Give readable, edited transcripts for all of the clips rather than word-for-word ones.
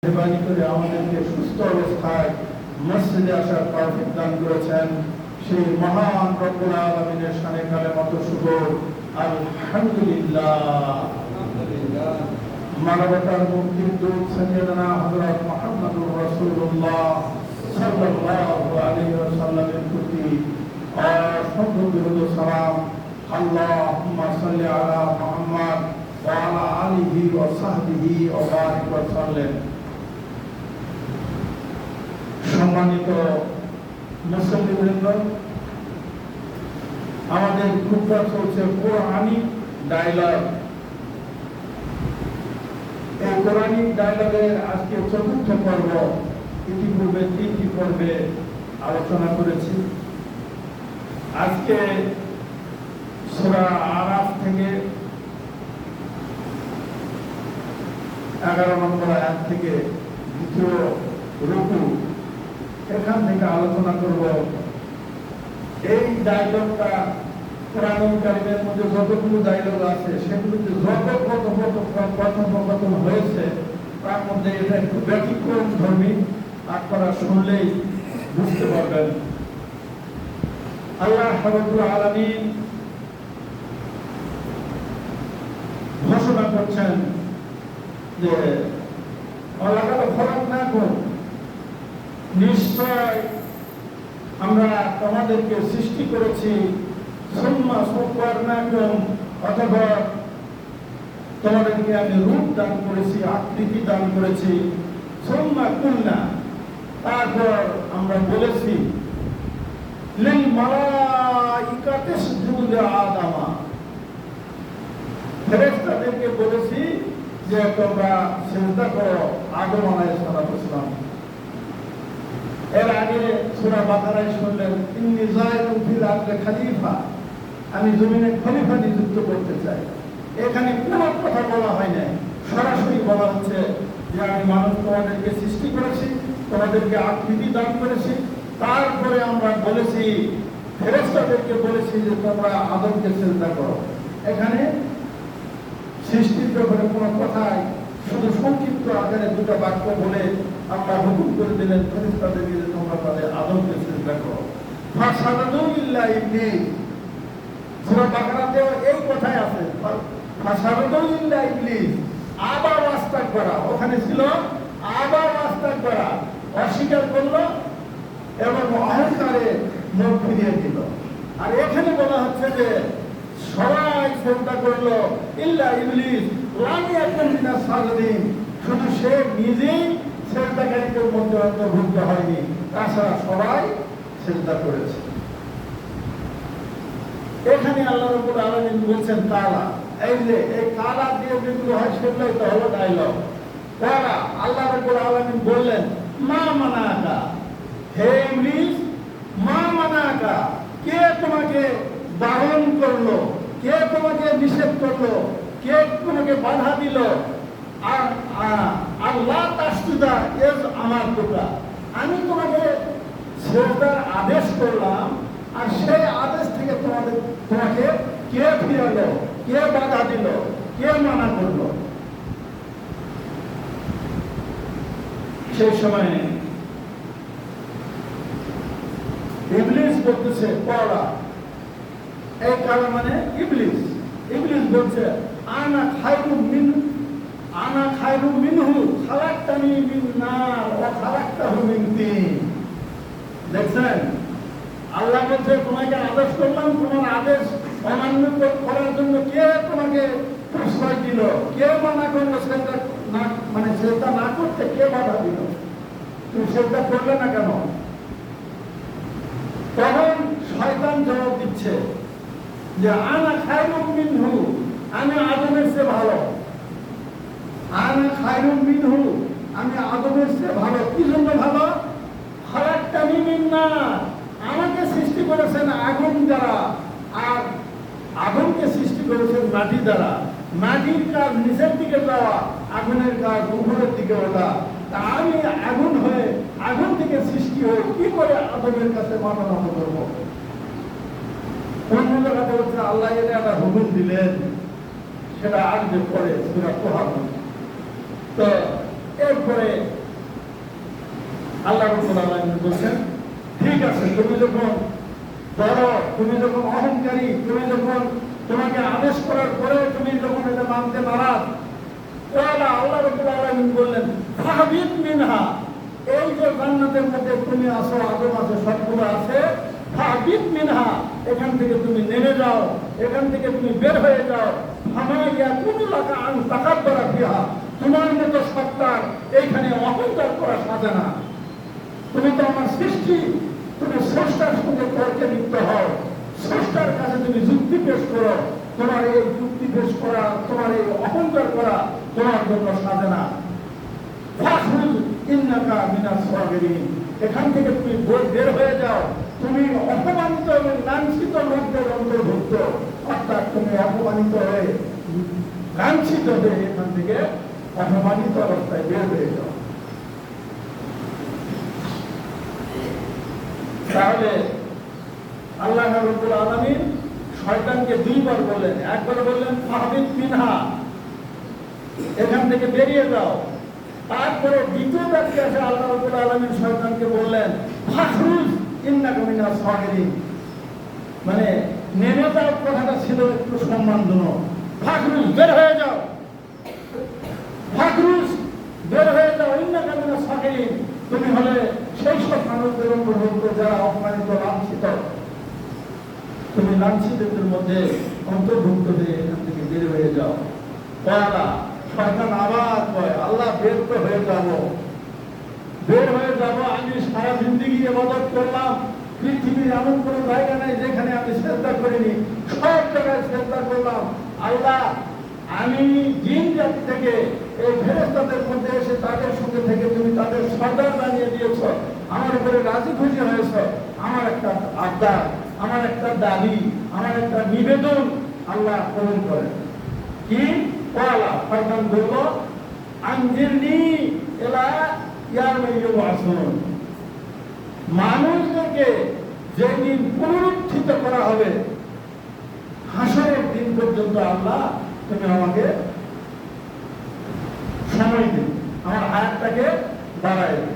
মেহরবানি করে আমাদেরকে সুস্থ অবস্থায় মসজিদে আসার তৌফিক দান করেছেন। সেই মহান রব্বুল আলামিনের শানে কালেমাত শুকর আলহামদুলিল্লাহ। মানবতার মুক্তির দূত সাইয়্যিদানা হযরত মুহাম্মদুর রাসূলুল্লাহ সাল্লাল্লাহু আলাইহি ওয়াসাল্লামের প্রতি অসংখ্য দরুদ ও সালাম। আল্লাহুম্মা সাল্লি আলা মুহাম্মদ ওয়া আলা আলিহি ওয়া সাহবিহি ওয়া বারিক ওয়া সাল্লাম। সম্মানিত মুসল্লিবৃন্দ, আমাদের খুতবা চলছে কোরআনিক ডায়লগ। এই কোরআনিক ডায়লগের আজকে চতুর্থ পর্ব। ইতিপূর্বে 3টি পর্বে আলোচনা করেছি। আজকে সূরা আরাফ থেকে 11 নম্বর আয়াত থেকে দ্বিতীয় রুকু, এখান থেকে আলোচনা করব। এই ডায়লগটা কোরআনুল কারীমের মধ্যে যতগুলো ডায়লগ আছে সেগুলোতে যত কথোপকথন হয়েছে তার মধ্যে এটা একটু ব্যতিক্রম ধর্মী। আপনারা শুনলেই বুঝতে পারবেন। আল্লাহ রাব্বুল আলামিন ঘোষণা করছেন যে ওয়ালাকাদ খলাকনাকুম, নিশ্চয় আমরা তোমাদেরকে সৃষ্টি করেছি, সুম্মা সাওয়ারনাকুম, অথবা তোমাদেরকে আমি রূপ দান করেছি, আকৃতি দান করেছি, সুম্মা কুলনা, তারপর আমরা বলেছি লিল মালাইকাতি ইসজুদু লিআদামা, ফেরেশতাদেরকে বলেছি যে তোমরা সিজদা করো আদম আলাইহিস সালাম। এর আগে সূরা বাকারায় শুনলেন ইন্নী জাইলুন ফিল আরদি খলিফা, আমি জমিনে খলিফা নিযুক্ত করতে চাই। এখানে কোনো কথা বলা হয় নাই, সরাসরি বলা হচ্ছে যে আমি মানুষ তোমাদেরকে সৃষ্টি করেছি, তোমাদেরকে আকৃতি দান করেছি, তারপরে আমরা বলেছি ফেরেশতাদেরকে বলেছি যে তোমরা আদমকে সিজদা করো। এখানে সৃষ্টির ব্যাপারে কোনো কথাই শুধু সংক্ষিপ্ত আকারে দুটো বাক্য বলে আমরা হুকুম করে দিলেন ফেরেশতাদেরকে যে তোমরা তাদের আদমকে সিজদা করো। ফাসাদাদু ইল্লা ইবলিস, সূরা বাকারাতেও এই কথাই আছে, ফাসাদাদু ইল্লা ইবলিস, আবার ওয়াস্তাকবারা, ওখানে ছিল আবার ওয়াস্তাকবারা, অস্বীকার করলো এবং অহংকারে মুখ ফিরিয়ে দিল। আর এখানে বলা হচ্ছে যে সবাই সিজদা করলো ইল্লা ইবলিস লাম ইয়াকুন মিনাস সাজিদিন, শুধু সে নিজেই সিজদাকারীদের মধ্যে অন্তর্ভুক্ত হয়নি, তাছাড়া সবাই সিজদা করেছে। এখানে আল্লাহ রাব্বুল আলামিন বলছেন তাআলা, এই যে এই তাআলা দিয়ে যেগুলো হয় সেগুলোই তো হলো ডায়লগ। তাআলা আল্লাহ রাব্বুল আলামিন বললেন মা মানাকা, হে ইবলিস, মা মানাকা, কে তোমাকে বারণ করলো, কে তোমাকে নিষেধ করলো, কে তোমাকে বাধা দিল, আল্লাহ তাসজুদা ইজ আমার টুকা, আমি তোমাকে সিজদার আদেশ করলাম, আর সেই আদেশ থেকে তোমাকে কে ফিরালো, কে বাধা দিল, কে মানা করলো? সেই সময় ইবলিস বলতেছে পড়া, এই কালা মানে ইবলিস। ইবলিস বলছে আনা খায়রুম মিনহু খালাকতানি মিন নার ওয়া খালাকতাহু মিন তিন। দেখছেন, আল্লাহ বলছে তোমাকে আদেশ করলাম, তোমার আদেশ অমান্য করার জন্য কে তোমাকে প্রশ্রয় দিল, কে মানা করলো সেটা না, মানে সেটা না করতে কে বাধা দিল, তুমি সেটা করলে না কেন? তখন শয়তান জবাব দিচ্ছে যে আনা খায়রুম মিনহু, আমি আদমের চেয়ে ভালো। আনা খায়রুম মিনহু, আমি আদমের চেয়ে ভালো। কি জন্য ভালো? খালাকতানি মিন নার, আমাকে সৃষ্টি করেছেন আগুন দ্বারা, আর আগুনকে সৃষ্টি করেছেন মাটি দ্বারা। মাটির কাজ নিচের দিকে যাওয়া, আগুনের কাজ উপরের দিকে ওঠা। তা আমি আগুন হয়ে, আগুন থেকে সৃষ্টি হয়ে কি করে আদমের কাছে মাথা নত করবো? অন্য জায়গাতে হচ্ছে আল্লাহ এটা একটা হুকুম দিলেন, সেটা আসবে পরে সূরা তোহা। তো এরপরে আল্লাহ রাব্বুল আলামিন বলেন ঠিক আছে, তুমি যখন বড়, তুমি যখন অহংকারী, তুমি যখন তোমাকে আদেশ করার পরে তুমি যখন এটা মানতে নারাজ, তাহলে আল্লাহ রাব্বুল আলামিন বললেন ফাহবিত মিনহা, এই যে জান্নাতের মধ্যে তুমি আছো, আদম আছে, সবগুলো আছে, ফাহবিত মিনহা, এখান থেকে তুমি নেমে যাও, এখান থেকে তুমি বের হয়ে যাও। আমা ইয়াকুনু লাকা আন তাকাব্বারা ফিহা, তোমার মতো সত্তার এইখানে অহংকার করা সাজে না। তুমি তো আমার সৃষ্টি, তুমি স্রষ্টার সঙ্গে তর্কে লিপ্ত হও, স্রষ্টার কাছে তুমি যুক্তি পেশ করো, তোমার এই যুক্তি পেশ করা, তোমার এই অহংকার করা তোমার জন্য সাজে না। ফাখরুজ ইন্নাকা মিনাস সাগিরিন, এখান থেকে তুমি বের হয়ে যাও, তুমি অপমানিত এবং লাঞ্ছিত লোকদের অন্তর্ভুক্ত, অর্থাৎ তুমি অপমানিত হয়ে লাঞ্ছিত হয়ে এখান থেকে অপমানিত অবস্থায় বের হয়ে যাও। তাহলে আল্লাহ রাব্বুল আলামিন শয়তানকে দুইবার বললেন, একবার বললেন ফাহবিত মিনহা, এখান থেকে বেরিয়ে যাও, তারপরে দ্বিতীয় ব্যক্তি আসে আল্লাহ রাব্বুল আলামিন শয়তানকে বললেন ফাখরুজ ইন্নাকা মিনাস সাগিরিন, মানে নেমে যাও কথাটা ছিল একটু সম্মানজনক, ফাখরুজ বের হয়ে যাও, ফাখরুজ বের হয়ে যাও, ইন্নাকা মিনাস সাগিরিন, তুমি হলে সেই সব মানুষদের অন্তর্ভুক্ত যারা অপমানিত, লাঞ্ছিত, তুমি লাঞ্ছিতদের মধ্যে অন্তর্ভুক্ত হয়ে এখান থেকে বের হয়ে যাও। তাহলে শয়তান আবার কয় আল্লাহ বের তো হয়ে যাব, বের হয়ে যাব, আমি সারা জিন্দেগি ইবাদত করলাম, পৃথিবীর এমন কোনো জায়গা নেই যেখানে আমি শ্রদ্ধা করিনি, সব জায়গায় শ্রদ্ধা করলাম। আল্লাহ আমি জিন জাতি থেকে এই ফেরেশতাদের মধ্যে এসে তাদের সঙ্গে থেকে তুমি তাদের সর্দার বানিয়ে দিয়েছ, আমার উপরে রাজি খুশি হয়েছ, আমার একটা আবদার, আমার একটা দাবি, আমার একটা নিবেদন আল্লাহ কবুল করেন। কি ওয়ালা শয়তান বলল আনজিরনি ইলা ইয়াউমি ইউবআসুন, মানুষদেরকে যেদিন পুনরুত্থিত করা হবে হাসরের দিন পর্যন্ত আল্লাহ তুমি আমাকে সময় দিন, আমার হায়াতটাকে বাড়াই দিন।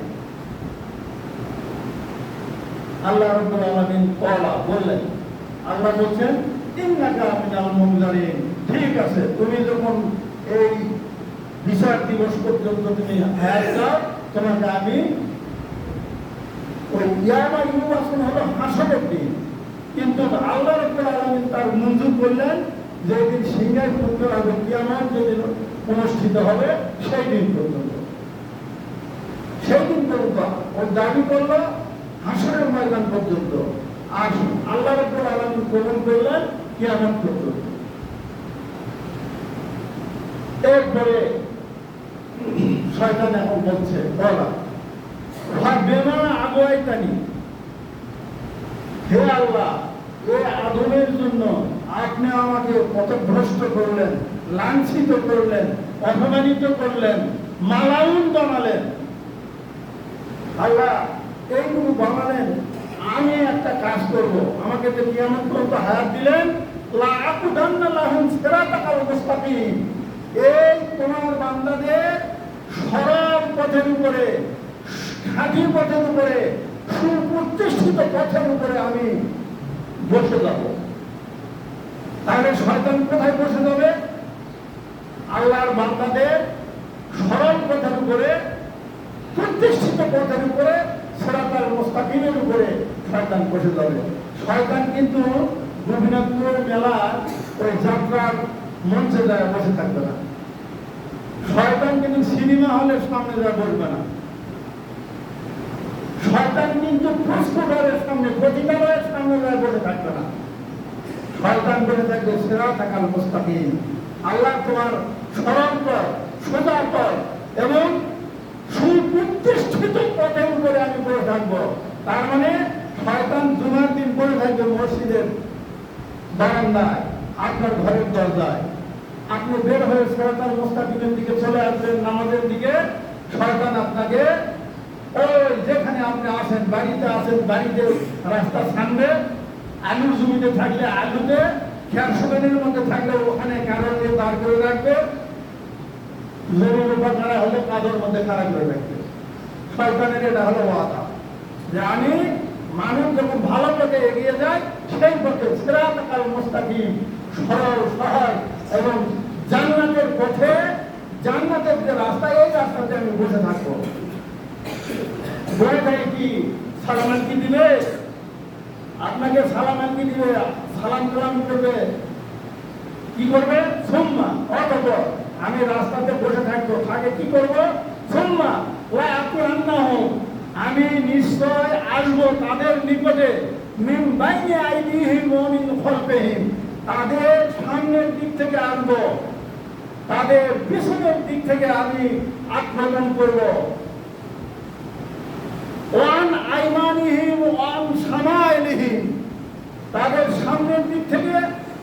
আল্লাহ রাব্বুল আলামিন ওয়ালা বললেন, আল্লাহ বলছেন ইন্নাকা মিনাল মুনজারিন, ঠিক আছে, তুমি যখন এই বিচার দিবস পর্যন্ত তুমি হায়াত দাও, তোমাকে আমি ওই ইয়ামা ইউবাসুন হলো হাসরের দিন, কিন্তু আল্লাহ রাব্বুল আলামিন তার মঞ্জুর করলেন যে দিন সিংহায় করতে হবে, কিয়ামত যেদিন অনুষ্ঠিত হবে সেই দিন পর্যন্ত, সেই দিন পর্যন্ত ওই দাবি করলো হাসরের ময়দান পর্যন্ত, আর আল্লাহ রাব্বুল আলামিন কবুল করলেন কিয়ামত পর্যন্ত। এরপরে শয়তান এখন বলছে বলা বেমা আগুয়াইতানি, হে আল্লাহ, এই আদমের জন্য আপনি আমাকে পথভ্রষ্ট করলেন, লাঞ্ছিত করলেন, অপমানিত করলেন, মালাউন বানালেন। আল্লাহ এইটুকু বানালেন, আমি একটা কাজ করব, আমাকে যে কিয়ামত পর্যন্ত হায়াত দিলেন, লা আকুদান্না লাহুম সিরাতাকাল মুস্তাকিম, এই তোমার বান্দাদের সরল পথের উপরে, খাঁটি পথের উপরে, সুপ্রতিষ্ঠিত পথের উপরে আমি বসে যাব। তাহলে শয়তান কোথায় বসে যাবে? আল্লাহর বান্দাদের সরল পথের উপরে, প্রতিষ্ঠিত পথের উপরে, সিরাতাল মুস্তাকিমের উপরে শয়তান বসে যাবে। শয়তান কিন্তু গোপীনাথপুর মেলা ওই যাত্রার মঞ্চে যায় বসে থাকবে না, শয়তান কিন্তু সিনেমা হলের সামনে যায় বসবে না, শয়তান কিন্তু পুষ্পঘরের সামনে, পতিতালয়ের সামনে যায় বসে থাকবে না, শয়তান বসে থাকবে সিরাতাল মুস্তাকিম, আল্লাহ তোমার সরল পথ, সোজা পথ এবং সুপ্রতিষ্ঠিত পথের উপরে আমি বসে থাকবো। তার মানে শয়তান জুমার দিন বসে থাকবে মসজিদের বারান্দায়, আপনার ঘরের দরজায়, আপনি বের হয়ে সিরাতাল মুস্তাকিমের দিকে চলে আসবেন, নামাজের দিকে, শয়তান আপনাকে ওই যেখানে আপনি আসেন, বাড়িতে আসেন, বাড়িতে রাস্তার সামনে, আলুর জমিতে থাকলে আলুতে, খেয়ার মধ্যে থাকলে ওখানে কারণ দিয়ে দাঁড় করে রাখবে, জমির উপর খাড়া হলে কাদর মধ্যে খাড়া করে রাখবে। শয়তানের এটা হলো ওয়াদা যে আমি মানুষ যখন ভালো পথে এগিয়ে যায় সেই পথে সিরাতাল মুস্তাকিম সরল সহজ এবং জান্নাতের পথে জান্নাতের যে রাস্তা এই রাস্তাতে আমি বসে থাকবো। বসে থাকে কি সালাম কি দিবে, আপনাকে সালাম কি দিবে, সালাম কালাম করবে, কি করবে সুম্মা অতঃপর আমি রাস্তাতে বসে থাকবো, থাকে কি করবো সুম্মা ওয়া আকুরান্নাহু আমি নিশ্চয় আসবো তাদের নিকটে মিন বাইনি আইদিহিম ওয়া মিন খালফিহিম তাদের সামনের দিক থেকে আসবো, তাদের পিছনের দিক থেকে আমি আক্রমণ করব। ওয়ান আইমানিহিম ওয়ান শামাইলিহিম তাদের সামনের দিক থেকে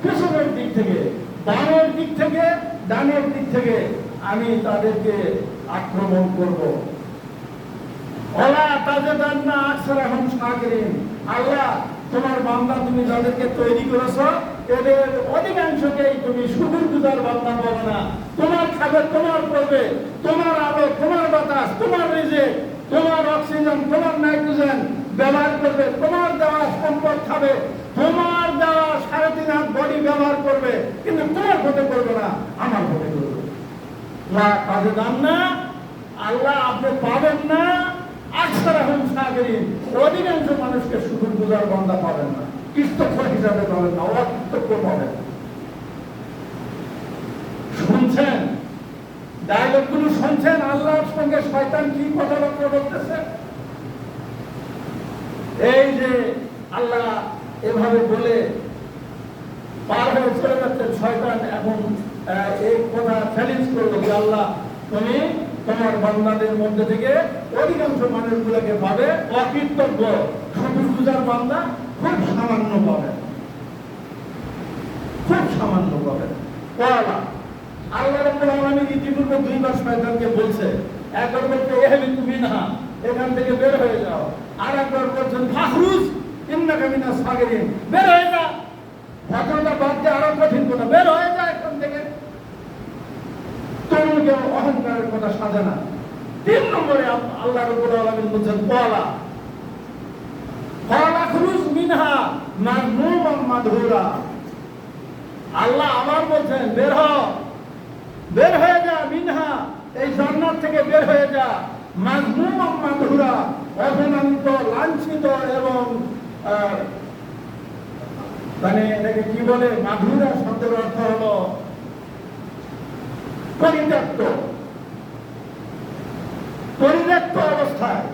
পিছনের দিক থেকে বামের দিক থেকে ডানের দিক থেকে আমি তাদেরকে আক্রমণ করব। ওয়ালা তাজিদান্না আকসারাহুম শাকিরিন আল্লাহ তোমার বান্দা তুমি যাদেরকে তৈরি করেছো এদের অধিকাংশকেই তুমি শুকরগুজার বান্দা বলো না। তোমার খাবে, তোমার পড়বে, তোমার আলো, তোমার বাতাস, তোমার রিজিক, তোমার অক্সিজেন, তোমার নাইট্রোজেন ব্যবহার করবে, তোমার দেওয়া সম্পদ খাবে, তোমার দেওয়া 3.5 হাত বডি ব্যবহার করবে, কিন্তু তোমার ভোটে করবে না, আমার ভোটে করবে। লা তাজিদান্না আল্লাহ আপনি পাবেন না আকসারাহুম শাকিরিন অধিকাংশ মানুষকে শুকরগুজার বান্দা পাবেন না, কৃতজ্ঞ হিসাবে পাবেন না, অকৃতজ্ঞ পাবেন। শুনছেন ডায়লগ গুলো, শুনছেন আল্লাহর সঙ্গে শয়তান কি কথাবার্তা বলতেছে। এই যে আল্লাহ এভাবে বলে পার হয়ে চলে যাচ্ছেন, শয়তান এখন এই কথা চ্যালেঞ্জ করলো যে আল্লাহ তুমি তোমার বান্দাদের মধ্যে থেকে অধিকাংশ মানুষগুলোকে পাবে অকৃতজ্ঞ শুকরগুজার বান্দা খুব সামান্য পাবে, খুব সামান্য পাবে। আল্লাহ রাব্বুল আলামিন ইতিপূর্বে 2 বার শয়তানকে বলছে, একবার বলতে ইহবিতু মিনহা এখান থেকে বের হয়ে যাও, আর একবার বলছেন ফাখরুজ ইন্নাকা মিনাস সাগিরিন বের হয়ে যা, ঘটনাটা বাদ দিয়ে আরো কঠিন কথা, বের হয়ে যা এখান থেকে, তোমাকে অহংকারের কথা সাজে না। 3 নম্বরে আল্লাহ রাব্বুল আলামিন বলছেন ফাখরুজ মিনহা মাযমুমান মাদহুরা আল্লাহ আবার বলছেন বের হয়ে যা মিনহা এই জান্নাত থেকে বের হয়ে যা মাযমুমান মাদহুরা অপমানিত, লাঞ্ছিত এবং মানে এটাকে কি বলে, মাধুরা শব্দের অর্থ হলো পরিত্যক্ত অবস্থায়,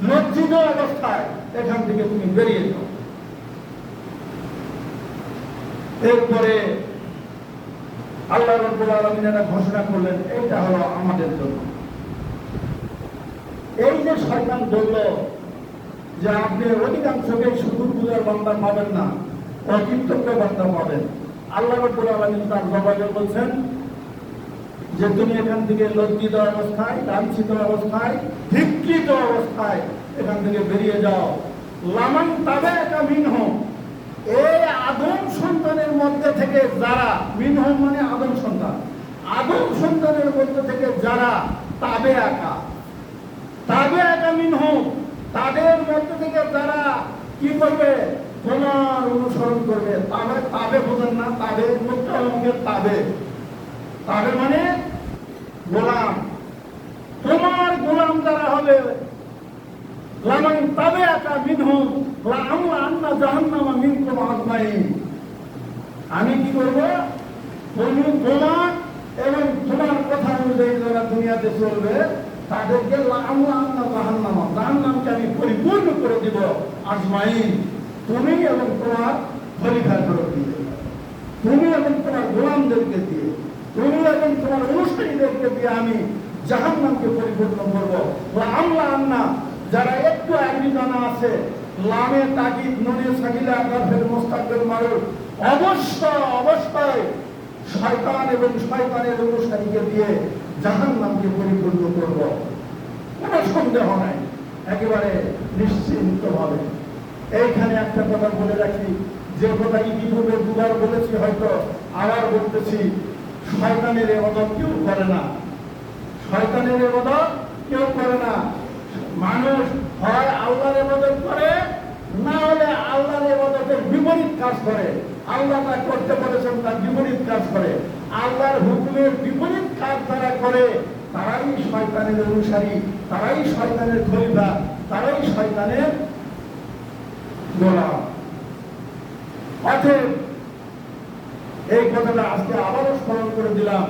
লজ্জিত অবস্থায় এখান থেকে তুমি বেরিয়ে যাও। এরপরে আল্লাহ রাব্বুল আলামিন এটা ঘোষণা করলেন, এইটা হলো আমাদের জন্য। এই যে শয়তান বলল যে আপনি অধিকাংশকে শুকরগুজার বান্দা পাবেন না, অকৃতজ্ঞ বান্দা পাবেন, আল্লাহ রাব্বুল আলামিন তার জবাবে বলছেন যে তুমি এখান থেকে লজ্জিত অবস্থায়, লাঞ্ছিত অবস্থায়, ধিক্কৃত অবস্থায় এখান থেকে বেরিয়ে যাও। লামান তাবাকা মিনহুম এই আদম সন্তানের মধ্যে থেকে যারা, মিনহুম মানে আদম সন্তান, আদম সন্তানের মধ্যে থেকে যারা তাবাকা মিনহুম তাদের মধ্যে থেকে যারা কি করবে, তোমার অনুসরণ করবে। তাবে বোঝেন না, তাবে তাবে মানে গোলাম, তোমার গোলাম যারা হবে, লামান তাবাকা মিনহুম লাআমলা আন্না জাহান্নামা মিনকুম আজমাইন আমি কি করব, তোমার এবং তোমার কথা অনুযায়ী যারা দুনিয়াতে চলবে তাদেরকে লাআমলা আন্না জাহান্নামকে আমি পরিপূর্ণ করে দিব আজমাইন, তুমি এবং তোমার খলিফাদের দিয়ে, তুমি এবং তোমার গোলামদেরকে দিয়ে, তুমি এবং তোমার অনুসারীদেরকে দিয়ে আমি জাহান্নামকে পরিপূর্ণ করব। লাআমলা আন্না যারা একটু আরবি জানা আছে, লামে তাকিদ নুনে সাকিলা গাফের মুস্তাকবিল মারুফ, অবশ্যই শয়তান এবং শয়তানের অনুসারীকে দিয়ে জাহান্নামকে পরিপূর্ণ করব, কোনো সন্দেহ নাই, একেবারে নিশ্চিন্তভাবে। এইখানে একটা কথা বলে রাখি, যে কথা ইতিপূর্বে 2 বার বলেছি, হয়তো আবার বলতেছি, শয়তানের ইবাদত কেউ করে না, শয়তানের ইবাদত কেউ করে না। কাজ করে, আল্লাহ যা করতে বলেছেন তার বিপরীত কাজ করে, আল্লাহর হুকুমের বিপরীত কাজ যারা করে তারাই শয়তানের অনুসারী, তারাই শয়তানের খলিফা, তারাই শয়তানের গোলাম। অতএব এই কথাটা আজকে আবারও স্মরণ করে দিলাম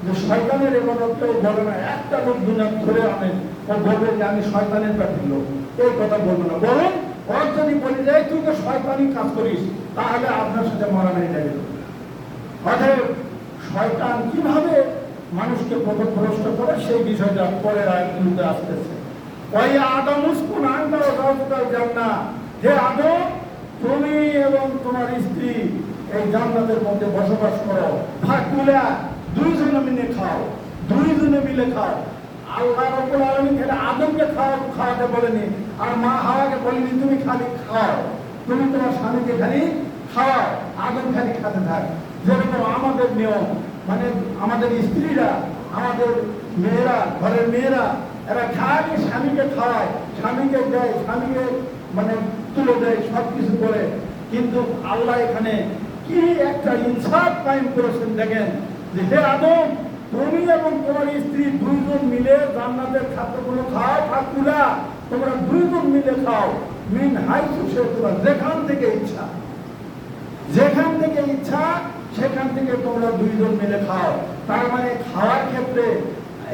যে শয়তানের ইবাদত কেউ বলে না। একটা লোক দুনিয়া ধরে আনেন, ও বলবে যে আমি শয়তানের প্রার্থী লোক, এই কথা বলবো না। বরং ওর যদি বলি যে তুই তো শয়তানি কাজ করিস, তাহলে আপনার সাথে মারামারি লাগবে। অতএব শয়তান কিভাবে মানুষকে পথভ্রষ্ট করে সেই বিষয়টা পরের আয়াতগুলোতে আসতেছে। ওই আদম উসকুন আনতা ওয়া যাওজাতুকাল জান্নাহ, হে আদম তুমি এবং তোমার স্ত্রী এই জান্নাতের মধ্যে বসবাস করো, ফাকুলা দুইজনে মিলে খাও, দুইজনে মিলে খাও। আল্লাহ রাব্বুল আলামিন এখানে আদমকে খাওয়াতে বলেনি, আর মা হাওয়াকে বলেনি তুমি খালি খাও, তুমি তোমার স্বামীকে খালি খাওয়াও, আদম খালি খেতে থাক। যেরকম আমাদের নিয়ম, মানে আমাদের স্ত্রীরা, আমাদের মেয়েরা, ঘরের মেয়েরা, এরা খালি স্বামীকে খাওয়ায়, স্বামীকে দেয়, স্বামীকে মানে তুলে দেয়, সব কিছু করে। কিন্তু আল্লাহ এখানে কি একটা ইনসাফ কায়েম করেছেন দেখেন, যে হে আদম তুমি এবং তোমার স্ত্রী দুইজন মিলে জান্নাতের খাদ্যগুলো খাও, ফাকুলা তোমরা দুইজন মিলে খাও, মিন হাইসু শি'তুমা, যেখান থেকে ইচ্ছা, যেখান থেকে ইচ্ছা সেখান থেকে তোমরা দুইজন মিলে খাও। তার মানে খাওয়ার ক্ষেত্রে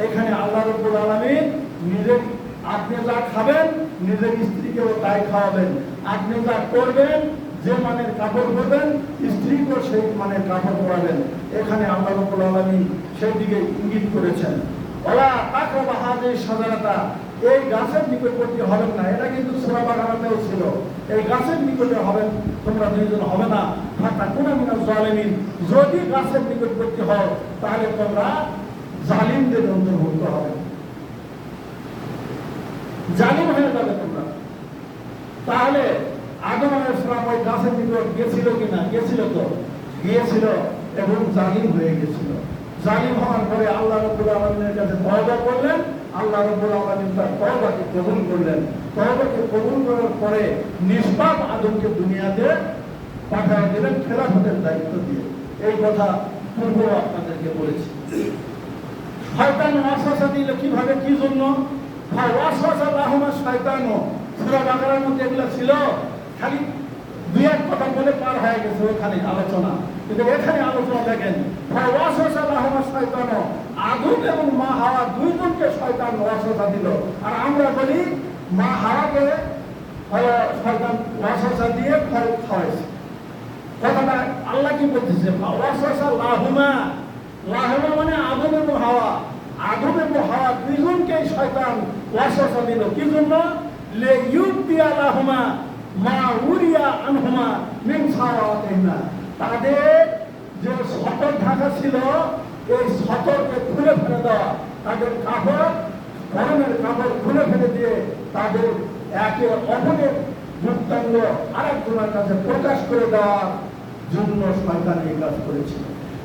এখানে আল্লাহ রাব্বুল আলামিন নিজের, আপনি যা খাবেন নিজের স্ত্রীকেও তাই খাওয়াবেন, আপনি যা করবেন, যে মানের কাপড় পরবেন স্ত্রীকেও সেই মানের কাপড় পরাবেন। এখানে আল্লাহ রাব্বুল আলামিন সেই দিকে ইঙ্গিত করেছেন। ওয়ালা তাকরাবা হাযিহি শাজারাতা, এই গাছের নিকটবর্তী হবেন না। এটা কিন্তু সূরা বাকারাতেও ছিল, এই গাছের নিকটে হবেন তোমরা দুইজন হবে না, ফাতাকুনা মিনাজ জালিমিন, যদি গাছের নিকটবর্তী হও তাহলে তোমরা জালিমদের অন্তর্ভুক্ত হবে, জালিম হয়ে যাবে তোমরা। তাহলে আদম আলাইহিস সালাম ওই গাছের নিকট গিয়েছিল কিনা? গিয়েছিল তো, গিয়েছিল এবং জালিম হয়ে গিয়েছিল। জালিম হওয়ার পরে আল্লাহ রাব্বুল আলামিনের কাছে তওবা করলেন, আল্লাহ রাব্বুল আলামিন তার তওবাকে কবুল করলেন। তওবাকে কবুল করার পরে নিষ্পাপ আদমকে দুনিয়াতে পাঠিয়ে দিলেন খেলাফতের দায়িত্ব দিয়ে। এই কথা পূর্বে আপনাদেরকে বলেছি। শয়তান ওয়াসওয়াসা দিল কিভাবে, কি জন্য? ওয়াসওয়াসা লাহুমা শয়তানু, সূরা বাকারার মধ্যে এগুলো ছিল, খালি দুই এক কথা বলে পার হয়ে গেছে ওখানে আলোচনা। কিন্তু এখানে আলোচনা দেখেন, ওয়াসওয়াসা লাহুমা শয়তানু, আদম এবং মা হাওয়া দুইজনকে শয়তান ওয়াসওয়াসা দিল। আর আমরা বলি মা হাওয়াকে শয়তান ওয়াসওয়াসা দিয়ে ফল খাওয়াইছে। কথাটা আল্লাহ কি বলতেছে? ওয়াসওয়াসা লাহুমা, লাহুমা মানে আদম এবং হাওয়া, আদম এবং হাওয়া দুইজনকে শয়তান ওয়াসওয়াসা দিল। কি জন্য? লিইউবদিয়া লাহুমা মা উরিয়া আনহুমা মিন সাওয়াতিহিমা, তাদের যে সতর ঢাকা ছিল এই সতরকে খুলে ফেলে দেওয়া, তাদের কাপড়, গরমের কাপড় খুলে ফেলে দিয়ে তাদের একে অপরের যুক্তাঙ্গ আরেকজনের কাছে প্রকাশ করে দেওয়ার জন্য শয়তান এই কাজ করেছিল।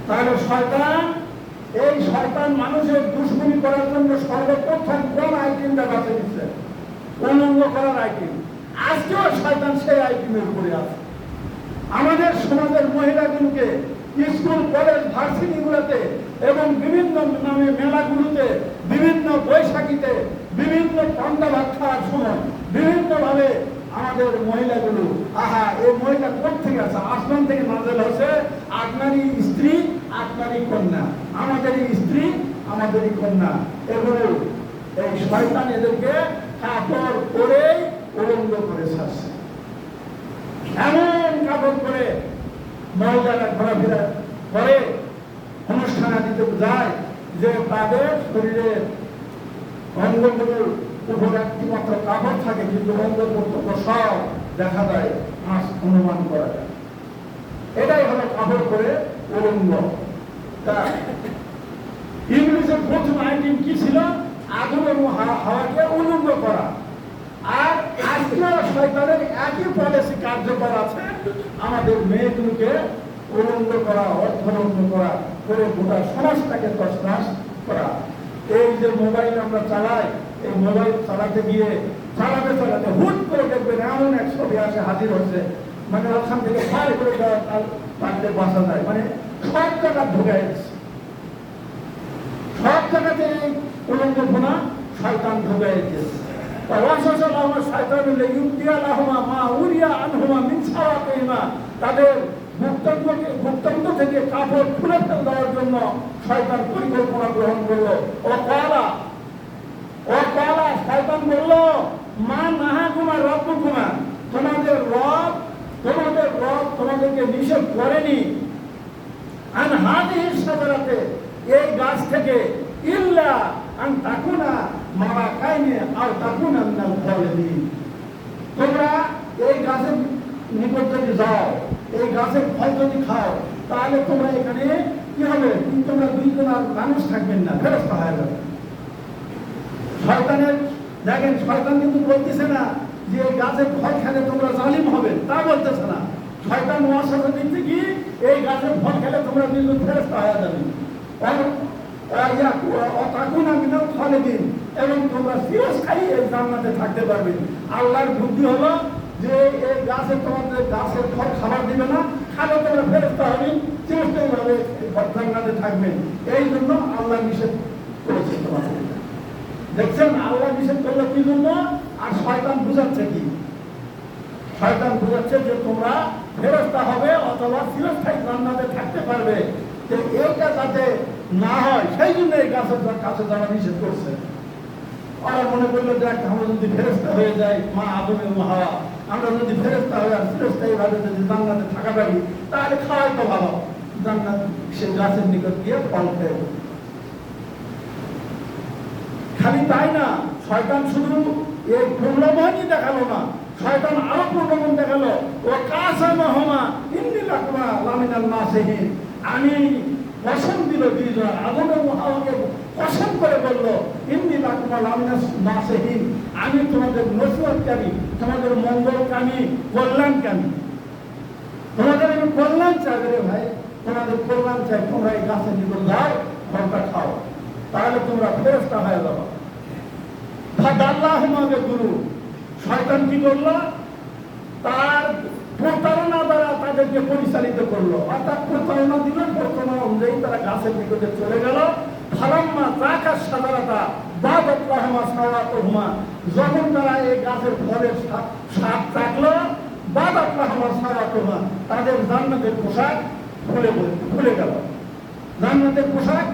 তাহলে শয়তান, এই শয়তান মানুষের দুশ্মনী করার জন্য সর্বপ্রথম কোন আইটেমটা বাছে দিচ্ছে? উলঙ্গ করার আইটেম। আজকেও শয়তান সেই আইটেমের উপরে আছে। আমাদের সমাজের মহিলাগুলোকে স্কুল, কলেজ, ভার্সিটিগুলোতে এবং বিভিন্ন নামে মেলাগুলোতে, বিভিন্ন বৈশাখীতে, বিভিন্ন পান্তা ভাত খাওয়ার সময় বিভিন্নভাবে আমাদের মহিলাগুলো, আহা এই মহিলা কোথা থেকে আছে? আসমান থেকে নাযিল হয়েছে, আপনারই স্ত্রী আপনারই কন্যা, আমাদেরই স্ত্রী আমাদেরই কন্যা। এগুলো এই শয়তান এদেরকে কাপড় পরেই উলঙ্গ করে ছাড়ছে। এমন কাপড় পরে মহিলারা ঘোরাফেরা করে, অনুষ্ঠান দিতে যায় যে তাদের শরীরের অঙ্গগুলোর উপর একটি মাত্র কাপড় থাকে, কিন্তু অঙ্গ প্রত্যঙ্গ সব দেখা যায়, অনুমান করা যায়। এটাই হলো কাপড় পরে উলঙ্গ। তা ইংলিশের প্রথম আইটেম কি ছিল? আদম এবং হাওয়াকে উলঙ্গ করা। আর আজকেও শয়তানের একই পলিসি কার্যকর আছে, আমাদের মেয়েগুলোকে উলঙ্গ করা, অর্ধনগ্ন করা, করে গোটা সমাজটাকে তছনছ করা। এই যে মোবাইল আমরা চালাই, এই মোবাইল চালাতে গিয়ে চালাতে চালাতে হুট করে দেখবেন এমন এক ছবি আসে হাজির হচ্ছে মানে ওখান থেকে ফায়ার করে দেওয়া পারলে বাঁচা যায়, মানে সব জায়গা ঢুকে গেছে, সব জায়গাতে এই উলঙ্গ ফোনা শয়তান ঢুকে গেছে। তাদের গুপ্তাঙ্গ থেকে কাপড় খুলে ফেল দেওয়ার জন্য শয়তান পরিকল্পনা গ্রহণ করলো। শয়তান বলল, মা নাহা কুমার রব কুমার, তোমাদের রব তোমাদেরকে নিষেধ করেনি আন হাদিহি শাজারাতে, এই গাছ থেকে, ইল্লা আন তাকুনা মালাকাইনি আও তাকুনা মিনাল খালিদিন, তোমরা এই গাছের নিকট যদি যাও, এই গাছের ফল যদি খাও, তাহলে তোমরা এখানে কি হবে, তোমরা দুইজন আর মানুষ থাকবেন না, ফেরেশতা হয়ে যাবে। শয়তানের দেখেন, শয়তান কিন্তু বলতেছে না যে এই গাছের ফল খেলে তোমরা জালিম হবে, তা বলতেছে না। শয়তান ওয়াসওয়াসা দিচ্ছে কি, এই গাছের ফল খেলে তোমরা দুইজন ফেরেশতা হয়ে যাবে, এবং তোমরা চিরস্থায়ী এই জান্নাতে থাকতে পারবে। আল্লাহর বুদ্ধি হলো যে এই গাছে তোমাদের গাছের ফল খাবার দিবে না, খালে তোমরা ফেরেশতা হবে, চিরস্থায়ী ভাবে জান্নাতে থাকবে। এই জন্য আল্লাহ নিষেধ করেছে তোমাদের। দেখছেন, আল্লাহ নিষেধ করলো কি জন্য, আর শয়তান বুঝাচ্ছে কি, শয়তান বুঝাচ্ছে যে তোমরা ফেরেশতা হবে অথবা চিরস্থায়ী জান্নাতে থাকতে পারবে। এইটা যাতে না হয় সেই জন্য এই গাছের কাছে যারা নিষেধ করছে। ওরা মনে করলো যে আমরা যদি ফেরেশতা হয়ে যাই, মা আদম এবং হাওয়া, আমরা যদি ফেরেশতা হয়ে আর চিরস্থায়ী ভাবে যদি জান্নাতে থাকা পারি, তাহলে খাওয়াই তো ভালো, জান্নাত সে গাছের নিকট গিয়ে ফল খেয়ে। খালি তাই না, শয়তান শুধু এই প্রলোভনই দেখালো না, শয়তান আরো প্রলোভন দেখালো, ও কাসামাহুমা ইন্নী লাকুমা লামিনাল নাসিহিন, আমি কসম দিল দুইজন, আদম এবং হাওয়াকে কসম করে বলল, ইন্নী লাকুমা লামিনাল নাসিহিন, আমি তোমাদের নসিহতকারী, তোমাদের মঙ্গলকামী, কল্যাণকামী, তোমাদের আমি কল্যাণ চাই রে ভাই, তোমাদের কল্যাণ চাই, তোমরা এই গাছের নিকট যাও, ফলটা খাও, তাহলে তোমরা ফেরেশতা হয়ে যাবে। ফাদাল্লাহুমাবে গুরু, শয়তান কি করলো, তার প্রতারণা দ্বারা তাদেরকে পরিচালিত করলো, অর্থাৎ প্রতারণা দিল, প্রতারণা অনুযায়ী তারা গাছের নিকটে চলে গেল। ফালাম্মা যাকাশ শাজারাতা বাদাত লাহুমা সাওয়াতুহুমা, যখন তারা এই গাছের ফলের স্বাদ চাখলো, বাদাত লাহুমা সাওয়াতুহুমা, তাদের জান্নাতের পোশাক খুলে গেল, জান্নাতের পোশাক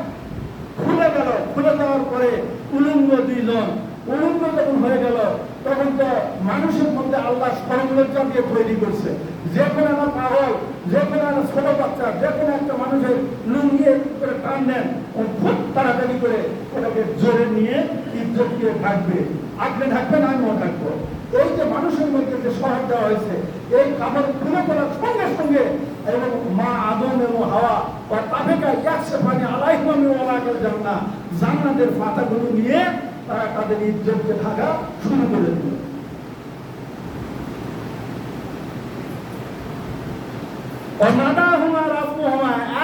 খুলে গেল। খুলে যাওয়ার পরে উলঙ্গ দুইজন, উলঙ্গ যখন হয়ে গেল, তখন তো মানুষের মধ্যে আল্লাহ সরলজ্জা দিয়ে তৈরি করছে। যে কোনো একটা পাগল, যে কোনো একটা ছোট বাচ্চা, যে কোনো একটা মানুষের লুঙ্গি করে টান দেন, ও খুব তাড়াতাড়ি করে ওটাকে জোরে নিয়ে ইজ্জত দিয়ে থাকবে, আপনি থাকবেন, আমিও থাকবো। এই যে মানুষের মধ্যে যে শহর দেওয়া হয়েছে, এই কাপড় খুলে পড়ার সঙ্গে সঙ্গে এবং মা আদম এবং হাওয়া বা তাফেকা একশো পানি আলাইহি ওয়ালাকাল জান্নাহ, জান্নাতের পাতাগুলো নিয়ে তারা তাদের ইজ্জতকে ঢাকা শুরু করে দিল।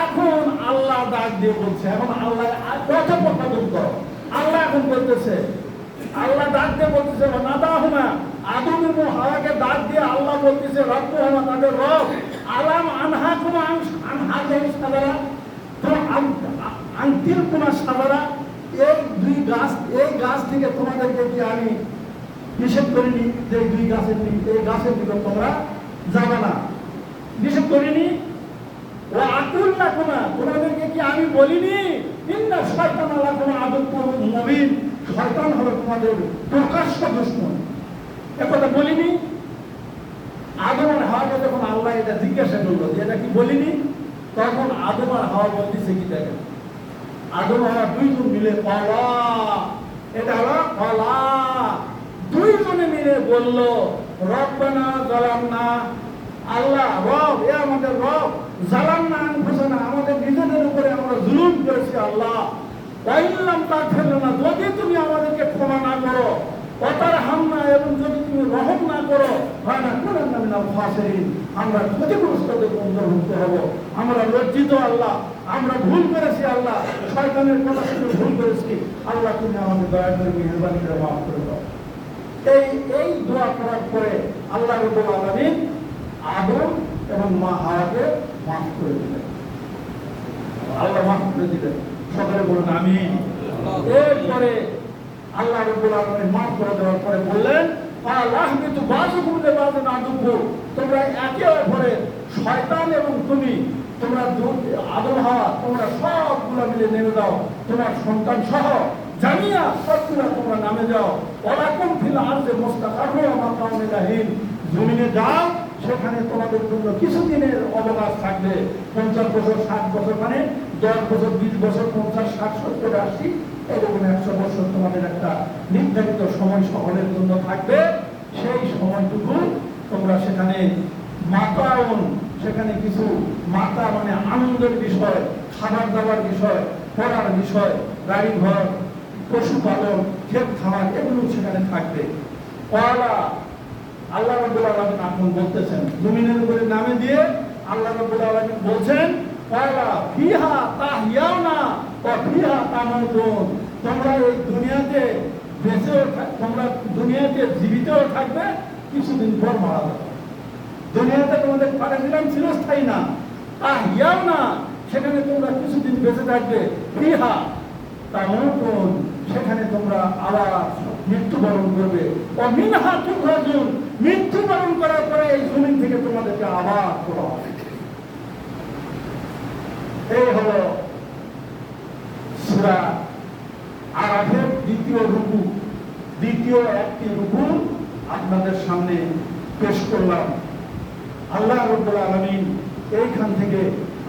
এখন আল্লাহ ডাক দিয়ে বলছে, এখন আল্লাহ কথোপকথন করো, আল্লাহ এখন বলতেছে, আল্লাহ ডাক দিয়ে বলতেছে, নাদাহুমা, আদম এবং হাওয়াকে ডাক দিয়ে আল্লাহ বলতেছে, রব্বুহুমা, তাদের রব, আলাম আনহাকুমা আন হাযিহি শাজারা, তো আনতিলকুমা শাজারা, এই দুই গাছ, এই গাছ থেকে তোমাদেরকে কি আমি নিষেধ করিনি যে এই দুই গাছের, এই গাছের দিকে তোমরা যাবে না, নিষেধ করিনি? ও আকুল লাকুমা, তোমাদেরকে কি আমি বলিনি ইন্না শাইতানা লাকুম আদুউম মুবিন, শয়তান হলো তোমাদের প্রকাশ্য দুশমন, একথা বলিনি? আদম আর হাওয়াকে যখন আল্লাহ এটা জিজ্ঞাসা করলো যে এটা কি বলিনি, তখন আদম আর হাওয়া বলতেছে কি, দেখেন, আদম হাওয়া দুইজন মিলে পালা, এটা হলো পালা, দুইজনে মিলে বলল, রব্বানা যালামনা, আল্লাহ রব, এ আমাদের রব, যালামনা আনফুসানা, আমাদের নিজেদের উপরে আমরা জুলুম করেছি আল্লাহ, ওয়া ইল্লাম তাগফির লানা, যদি তুমি আমাদেরকে ক্ষমা না করো, ওয়া তারহামনা, এবং যদি তুমি রহম না করো, ফানাকুনান্না মিনাল খাসিরিন, আমরা ক্ষতিগ্রস্তদের অন্তর্ভুক্ত হব। আমরা লজ্জিত আল্লাহ, আমরা ভুল করেছি আল্লাহ, শয়তানের কথা শুনে ভুল করেছি আল্লাহ, তুমি আমাদের দয়া করে মেহেরবানি করে মাফ করে দাও। এই দোয়া করার পরে আল্লাহ রাব্বুল আলামিন আদম এবং মা হাওয়াকে মাফ করে দিলেন। আল্লাহ মাফ করে দিলেন। সকলে বলুন আমিন। এরপরে আল্লাহ রাব্বুল আলামিন মাফ করে দেওয়ার পরে বললেন, আল্লাহমিতু বাযুকুম লিবাযিন আদুব্বু, তোমরা একে অপরের শয়তান এবং তুমি, তোমরা আদম হাওয়া তোমরা সবগুলা মিলে নেমে দাও, তোমার সন্তান সহ জামিয়া সবগুলা তোমরা নামে যাও। ওয়ালাকুম ফিল আরদি মুস্তাকাররুন ওয়া মাকাউন ইলাহিন, জমিনে যাও, সেখানে তোমাদের জন্য কিছুদিনের অবকাশ থাকবে। 50 বছর, 60 বছর, মানে 10 বছর, 20 বছর, 50, 60, 70, 80, এরকম 100 বছর তোমাদের একটা নির্ধারিত সময় সকলের জন্য থাকবে। সেই সময়টুকু তোমরা সেখানে মাতাউন, সেখানে কিছু মাতা মানে আনন্দের বিষয়, খাবার দাবার বিষয়, পড়ার বিষয়, গাড়ি ঘর, পশুপালন, ক্ষেত খামার, এগুলো সেখানে থাকবে। আল্লাহ রাব্বুল আলামিন এখন বলতেছেন, জমিনের উপরে নামে দিয়ে আল্লাহ রাব্বুল আলামিন বলছেন, ওয়ালা ফিহা তাহইয়াউনা ওয়া ফিহা তামুতুন, তোমরা এই দুনিয়াতে তোমরা দুনিয়াতে জীবিতও থাকবে, কিছুদিন পর মারা যাবে। দুনিয়াতে তোমাদের পাঠাছিলাম চিরস্থায়ী না, তাহইয়াউনা, সেখানে তোমরা কিছুদিন বেঁচে থাকবে, ফিহা তামুতুন, সেখানে তোমরা আবার মৃত্যুবরণ করবে। মিনহা তুখরাজুন, মৃত্যুবরণ করার পরে এই জমিন থেকে তোমাদেরকে আবার তোলা হবে। এই হলো সূরা আরাফের দ্বিতীয় রুকু, দ্বিতীয় একটি রুকু আপনাদের সামনে পেশ করলাম। আল্লাহ রাব্বুল আলামিন এইখান থেকে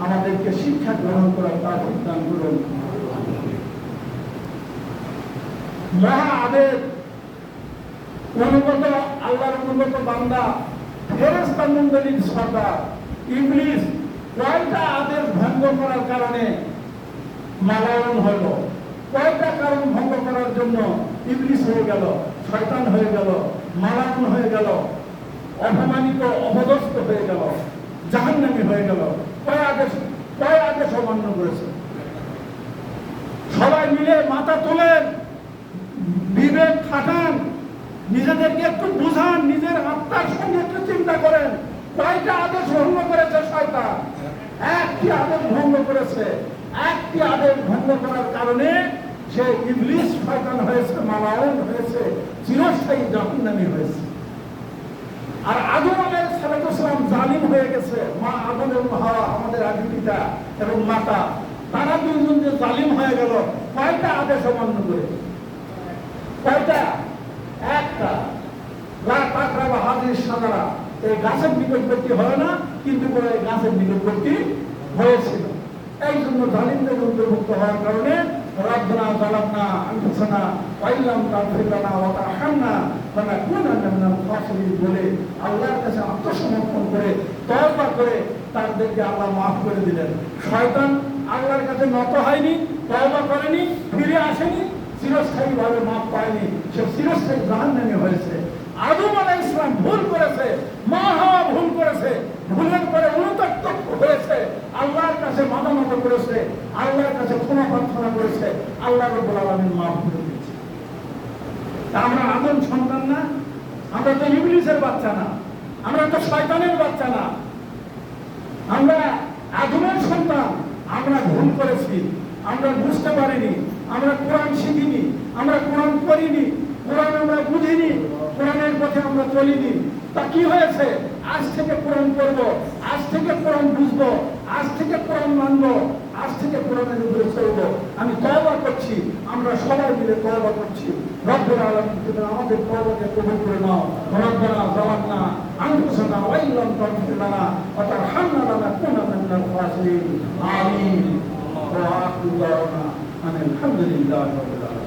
আমাদেরকে শিক্ষা গ্রহণ করার তৌফিক দান করুন। মহা আবেদ অনুগত, আল্লাহর অনুগত বান্দা ফেরেশতা মণ্ডলীর সর্দার ইবলিস কয়টা আদেশ ভঙ্গ করার কারণে মালায়ন হইল, কয়টা কারণ ভঙ্গ করার জন্য ইবলিস হয়ে গেল, শয়তান হয়ে গেল, মালায়ন হয়ে গেল, অপমানিত অপদস্থ হয়ে গেল, জাহান্নামী হয়ে গেল, কয় আদেশ অমান্য করেছে। সবাই মিলে মাথা তোলেন, বিবেক খাটান, নিজেদেরকে একটু বুঝান, নিজের আত্মার সঙ্গে একটু চিন্তা করেন, কয়টা আদেশ ভঙ্গ করেছে শয়তান? একটি আদেশ ভঙ্গ করেছে। একটি আদেশ ভঙ্গ করার কারণে সে ইবলিস শয়তান হয়েছে, মালাউন হয়েছে, চিরস্থায়ী জাহান্নামী হয়েছে। আর আদম আলাইহিস সালাম জালিম হয়ে গেছে। মা আদম এবং হাওয়া, আমাদের আদি পিতা এবং মাতা, তারা দুইজন যে জালিম হয়ে গেল, কয়টা আদেশ অমান্য করে? কয়টা? একটা। লা তাকরাবা হাযিহি শাজারা, এই গাছের নিকটবর্তী হয় না, কিন্তু পরে গাছের নিকটবর্তী হয়েছিল। এই জন্য জালিমদের অন্তর্ভুক্ত হওয়ার কারণে রব্বানা যালামনা আনফুসানা ওয়া ইল্লাম তাগফির লানা ওয়া তারহামনা লানাকুনান্না মিনাল খাসিরিন বলে আল্লাহর কাছে আত্মসমর্পণ করে তওবা করে তাদেরকে আল্লাহ মাফ করে দিলেন। শয়তান আল্লাহর কাছে নত হয়নি, তওবা করেনি, ফিরে আসেনি, চিরস্থায়ীভাবে মাফ পায়নি, সে চিরস্থায়ী জাহান্নামী হয়েছে। আদম আলাইহিস সালাম ভুল করেছে, মা হাওয়া ভুল করেছে, ভুলের পরে অনুতপ্ত হয়েছে, আল্লাহর কাছে মাথা নত করেছে, আল্লাহর কাছে ক্ষমা প্রার্থনা করেছে, আল্লাহ রাব্বুল আলামিন মাফ করে দিয়েছে। আমরা আদম সন্তান না? আমরা তো ইবলিসের বাচ্চা না, আমরা তো শয়তানের বাচ্চা না, আমরা আদমের সন্তান। আমরা ভুল করেছি, আমরা বুঝতে পারিনি, আমরা কোরআন শিখিনি, আমরা কোরআন পড়িনি, কোরআন আমরা বুঝিনি, কোরআনের পথে আমরা চলিনি। তা কি হয়েছে? আজ থেকে কোরআন পড়বো, আজ থেকে কোরআন বুঝবো, আজ থেকে কোরআন মানবো, আজ থেকে কোরআনের উপরে চলবো। আমি তওবা করছি, আমরা সবাই মিলে তওবা করছি। রব্বুল আলামিন তুমি আমাদের তওবাকে কবুল করে নাও। রব্বানা যালামনা আনফুসানা ওয়া ইল্লাম তাগফির লানা ওয়া তারহামনা লানাকুনান্না মিনাল খাসিরিন। আমিন। ওয়া আখিরু দাওয়ানা আলহামদুলিল্লাহি রাব্বিল আলামিন।